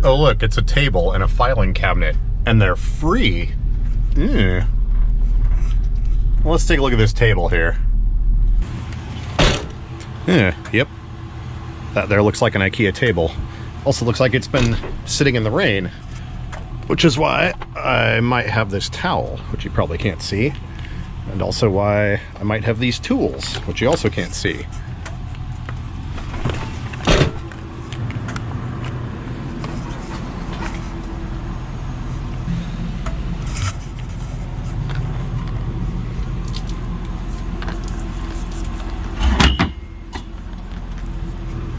Oh look, it's a table and a filing cabinet, and they're free. Well, let's take a look at this table here. Yep. That there looks like an IKEA table. Also looks like it's been sitting in the rain, which is why I might have this towel, which you probably can't see, and also why I might have these tools, which you also can't see.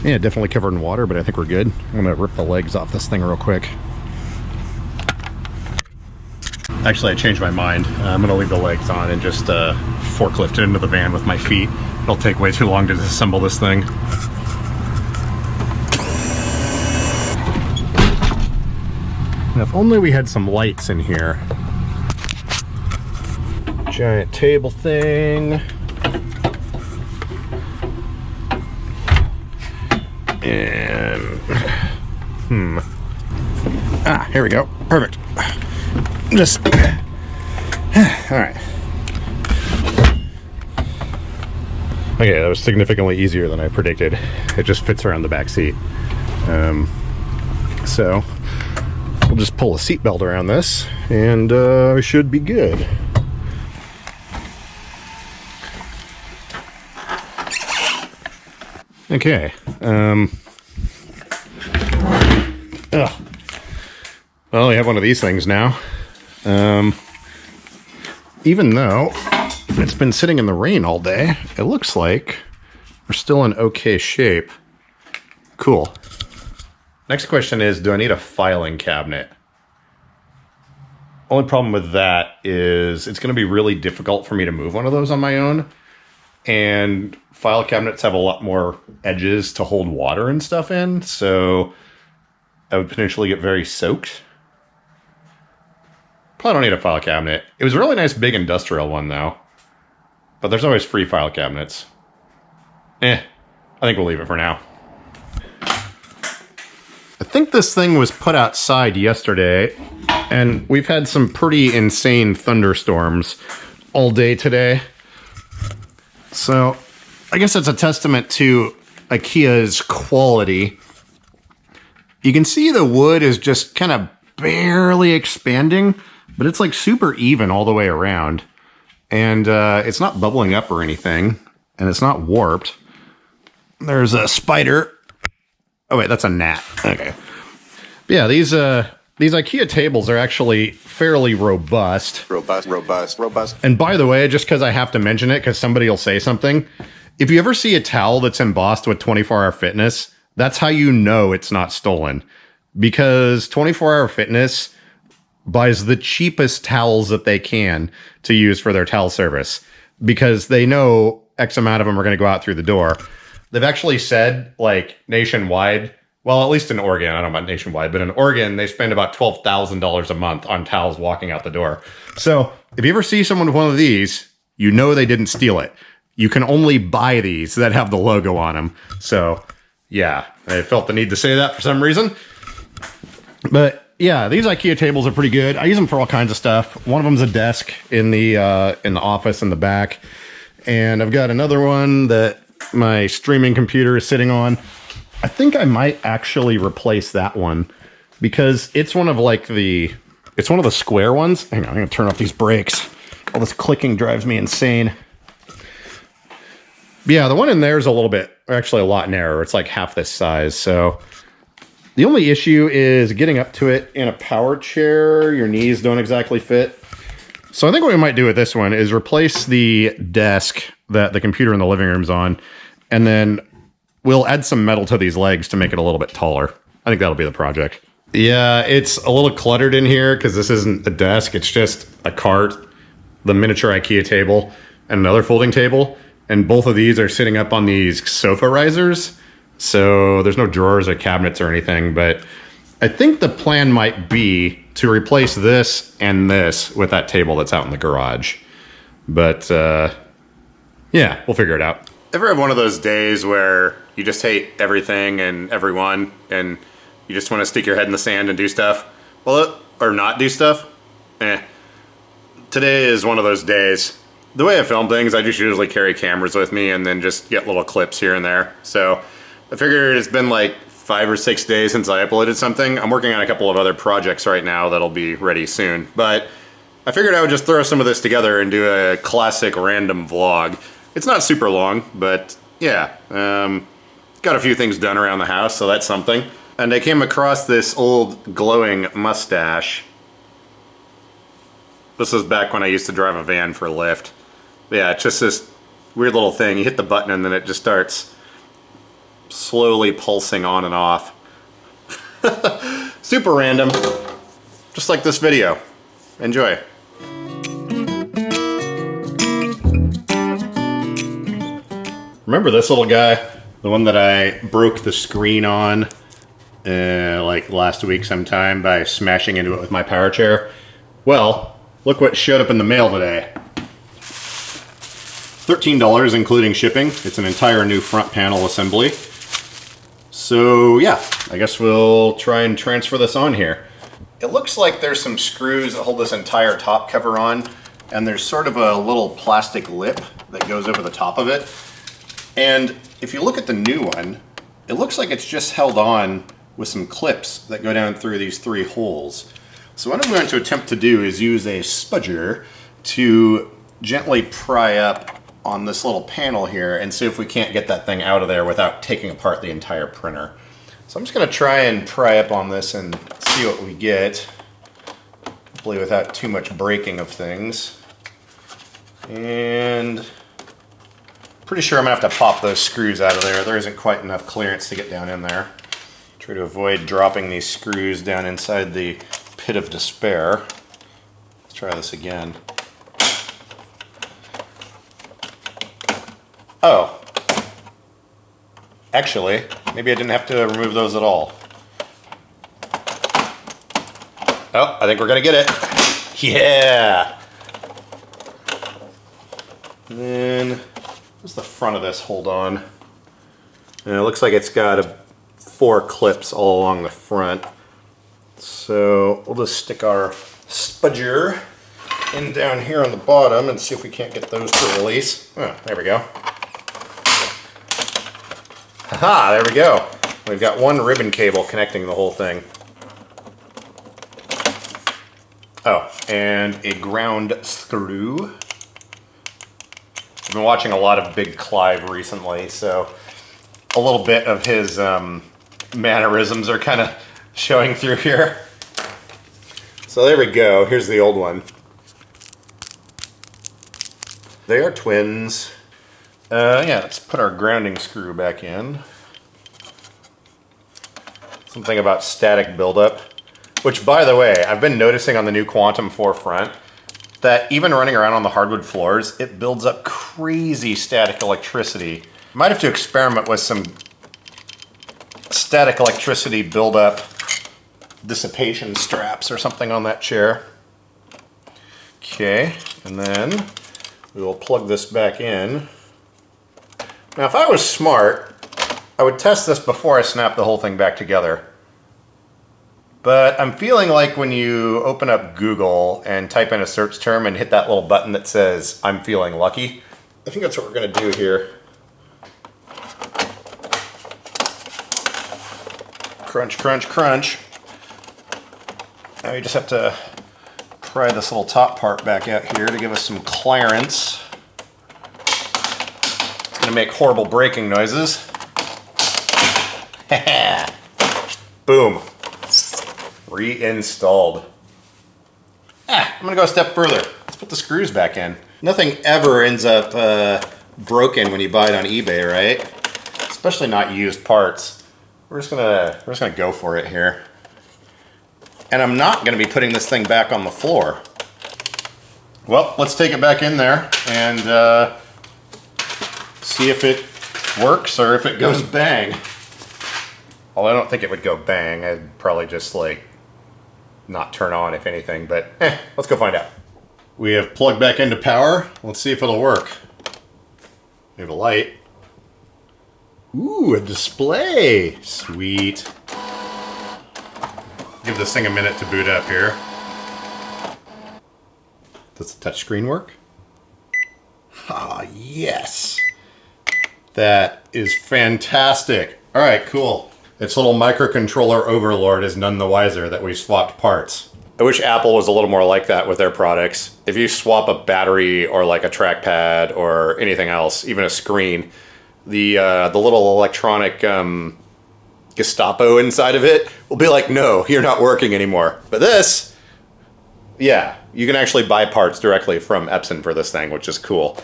Yeah, definitely covered in water, but I think we're good. I'm gonna rip the legs off this thing real quick. Actually, I changed my mind. I'm gonna leave the legs on and just forklift it into the van with my feet. It'll take way too long to disassemble this thing. Now, if only we had some lights in here. Giant table thing. And here we go. Perfect. Just all right. Okay, that was significantly easier than I predicted. It just fits around the back seat. So we'll just pull a seatbelt around this, and we should be good. Okay. Well, we have one of these things now. Even though it's been sitting in the rain all day, it looks like we're still in okay shape. Cool. Next question is, do I need a filing cabinet? Only problem with that is it's going to be really difficult for me to move one of those on my own. And file cabinets have a lot more edges to hold water and stuff in, so I would potentially get very soaked. Probably don't need a file cabinet. It was a really nice big industrial one though, but there's always free file cabinets. I think we'll leave it for now. I think this thing was put outside yesterday, and we've had some pretty insane thunderstorms all day today. So I guess it's a testament to IKEA's quality. You can see the wood is just kind of barely expanding, but it's like super even all the way around. And it's not bubbling up or anything, and it's not warped. There's a spider. Oh wait, that's a gnat. Okay. But yeah, these IKEA tables are actually fairly robust. Robust. And by the way, just because I have to mention it, because somebody will say something, if you ever see a towel that's embossed with 24-hour fitness, that's how you know it's not stolen. Because 24-hour fitness buys the cheapest towels that they can to use for their towel service, because they know X amount of them are going to go out through the door. They've actually said, like, nationwide, well, at least in Oregon, I don't know about nationwide, but in Oregon, they spend about $12,000 a month on towels walking out the door. So if you ever see someone with one of these, you know they didn't steal it. You can only buy these that have the logo on them. So yeah, I felt the need to say that for some reason. But yeah, these IKEA tables are pretty good. I use them for all kinds of stuff. One of them's a desk in the office in the back. And I've got another one that my streaming computer is sitting on. I think I might actually replace that one, because it's one of the square ones. Hang on, I'm gonna turn off these brakes. All this clicking drives me insane. But yeah, the one in there is a lot narrower. It's like half this size. So the only issue is getting up to it in a power chair. Your knees don't exactly fit. So I think what we might do with this one is replace the desk that the computer in the living room's on, and then we'll add some metal to these legs to make it a little bit taller. I think that'll be the project. Yeah, it's a little cluttered in here because this isn't a desk. It's just a cart, the miniature IKEA table, and another folding table. And both of these are sitting up on these sofa risers. So there's no drawers or cabinets or anything. But I think the plan might be to replace this and this with that table that's out in the garage. But yeah, we'll figure it out. Ever have one of those days where you just hate everything and everyone, and You just want to stick your head in the sand and do stuff. Well, or not do stuff. Today is one of those days. The way I film things, I just usually carry cameras with me and then just get little clips here and there. So I figured it's been like 5 or 6 days since I uploaded something. I'm working on a couple of other projects right now that'll be ready soon. But I figured I would just throw some of this together and do a classic random vlog. It's not super long, but yeah. Got a few things done around the house, so that's something. And I came across this old glowing mustache. This was back when I used to drive a van for a Lyft. Yeah, it's just this weird little thing. You hit the button and then it just starts slowly pulsing on and off. Super random. Just like this video. Enjoy. Remember this little guy? The one that I broke the screen on like last week sometime by smashing into it with my power chair? Well, look what showed up in the mail today. $13 including shipping. It's an entire new front panel assembly. So yeah, I guess we'll try and transfer this on here. It looks like there's some screws that hold this entire top cover on, and there's sort of a little plastic lip that goes over the top of it. And if you look at the new one, it looks like it's just held on with some clips that go down through these 3 holes. So what I'm going to attempt to do is use a spudger to gently pry up on this little panel here and see if we can't get that thing out of there without taking apart the entire printer. So I'm just going to try and pry up on this and see what we get, hopefully without too much breaking of things. And pretty sure I'm going to have to pop those screws out of there. There isn't quite enough clearance to get down in there. Try to avoid dropping these screws down inside the pit of despair. Let's try this again. Oh. Actually, maybe I didn't have to remove those at all. Oh, I think we're gonna get it. Yeah! And then, what's the front of this hold on? And it looks like it's got 4 clips all along the front. So we'll just stick our spudger in down here on the bottom and see if we can't get those to release. Oh, there we go. Haha, there we go. We've got 1 ribbon cable connecting the whole thing. Oh, and a ground screw. I've been watching a lot of Big Clive recently, so a little bit of his mannerisms are kind of showing through here. So there we go. Here's the old one. They are twins. Yeah, let's put our grounding screw back in. Something about static buildup, which, by the way, I've been noticing on the new Quantum 4 front that even running around on the hardwood floors, it builds up crazy static electricity. Might have to experiment with some static electricity buildup dissipation straps or something on that chair. Okay, and then we will plug this back in. Now, if I was smart, I would test this before I snap the whole thing back together. But I'm feeling like when you open up Google and type in a search term and hit that little button that says, "I'm feeling lucky," I think that's what we're going to do here. Crunch, crunch, crunch. Now you just have to pry this little top part back out here to give us some clearance. It's going to make horrible breaking noises. Boom. Reinstalled. I'm going to go a step further. Let's put the screws back in. Nothing ever ends up broken when you buy it on eBay, right? Especially not used parts. We're just gonna go for it here. And I'm not gonna be putting this thing back on the floor. Well, let's take it back in there and see if it works or if it goes bang. Well, I don't think it would go bang. I'd probably just like not turn on if anything, but let's go find out. We have plugged back into power. Let's see if it'll work. We have a light. Ooh, a display. Sweet. give this thing a minute to boot up here. Does the touchscreen work? Ah, yes. That is fantastic. All right, cool. Its little microcontroller overlord is none the wiser that we swapped parts. I wish Apple was a little more like that with their products. If you swap a battery or like a trackpad or anything else, even a screen, the little electronic Gestapo inside of it will be like, no, you're not working anymore. But this, yeah, you can actually buy parts directly from Epson for this thing, which is cool.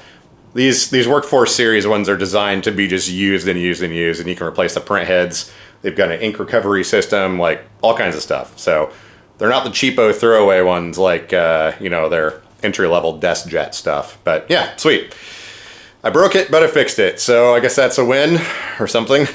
These Workforce Series ones are designed to be just used and used and used, and you can replace the print heads. They've got an ink recovery system, like all kinds of stuff. So they're not the cheapo throwaway ones like, you know, their entry-level desk jet stuff. But yeah, sweet. I broke it, but I fixed it. So I guess that's a win or something.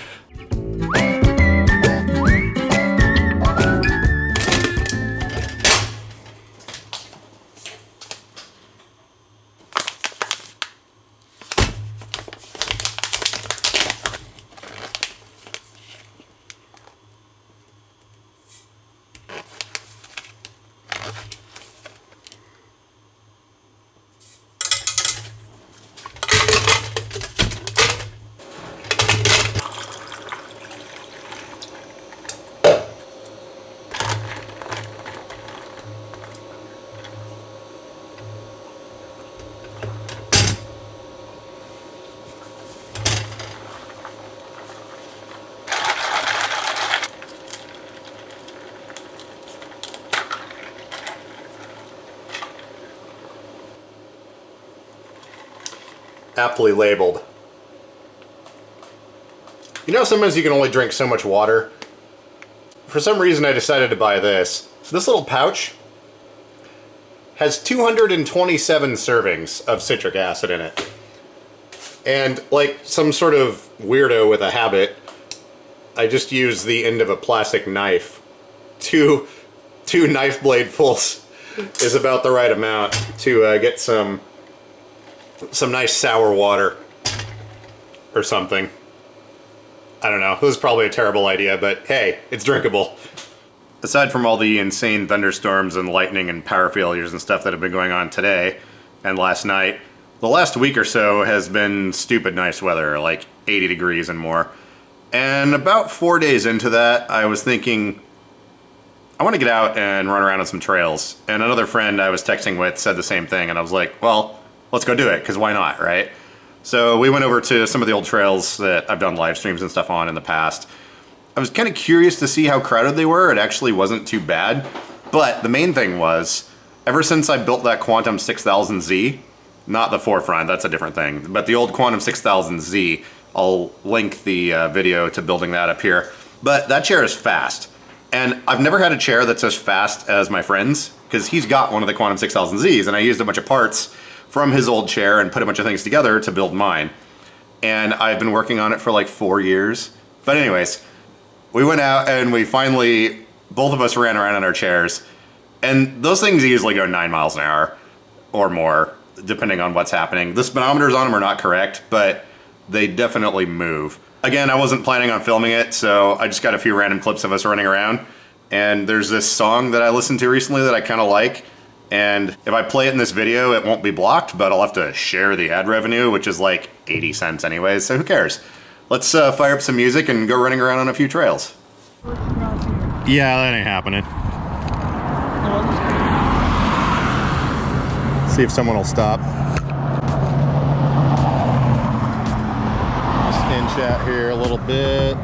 Aptly labeled. You know, sometimes you can only drink so much water. For some reason I decided to buy this. This little pouch has 227 servings of citric acid in it. And like some sort of weirdo with a habit, I just used the end of a plastic knife. Two knife blade fulls is about the right amount to get some nice sour water or something. I don't know. This is probably a terrible idea, but hey, it's drinkable. Aside from all the insane thunderstorms and lightning and power failures and stuff that have been going on today and last night, the last week or so has been stupid nice weather, like 80 degrees and more. And about 4 days into that, I was thinking, I want to get out and run around on some trails. And another friend I was texting with said the same thing, and I was like, well, let's go do it, because why not, right? So we went over to some of the old trails that I've done live streams and stuff on in the past. I was kind of curious to see how crowded they were. It actually wasn't too bad. But the main thing was, ever since I built that Quantum 6000Z, not the Forefront, that's a different thing, but the old Quantum 6000Z, I'll link the video to building that up here. But that chair is fast. And I've never had a chair that's as fast as my friend's, because he's got one of the Quantum 6000Zs, and I used a bunch of parts from his old chair and put a bunch of things together to build mine. And I've been working on it for like 4 years. But anyways, we went out and we finally, both of us ran around in our chairs. And those things easily go 9 miles an hour or more, depending on what's happening. The speedometers on them are not correct, but they definitely move. Again, I wasn't planning on filming it, so I just got a few random clips of us running around. And there's this song that I listened to recently that I kind of like. And if I play it in this video, it won't be blocked, but I'll have to share the ad revenue, which is like 80 cents anyways, so who cares? Let's fire up some music and go running around on a few trails. Yeah, that ain't happening. See if someone will stop. Just inch out here a little bit.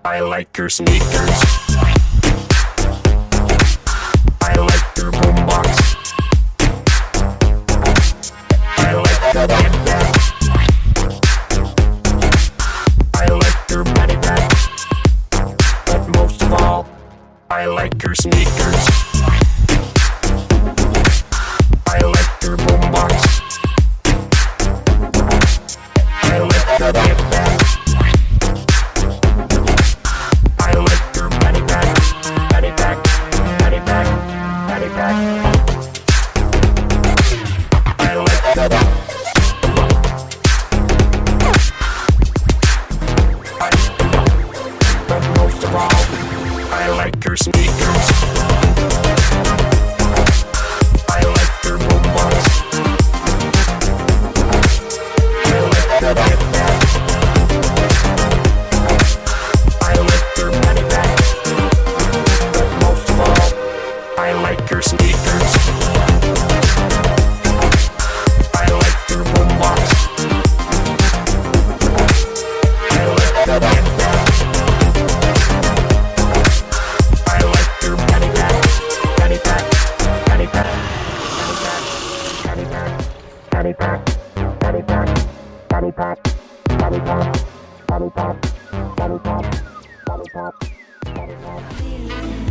I like your speakers. I like your boombox. I like the their sneakers. I like their boombox. I like their gift bag. I like their penny bag. Penny bag. Penny bag. Penny bag. I like that. But most of all, I like her sneakers. I like their boombox. I like their gift bag. I like their penny bag. But most of all, I like her sneakers. I like their boombox. I like their gift bag. I like their penny bag. Penny bag. Penny bag. Penny bag. Penny bag. Penny bag. Penny bag. Penny bag. Penny bag. Penny bag. Penny bag. Penny bag.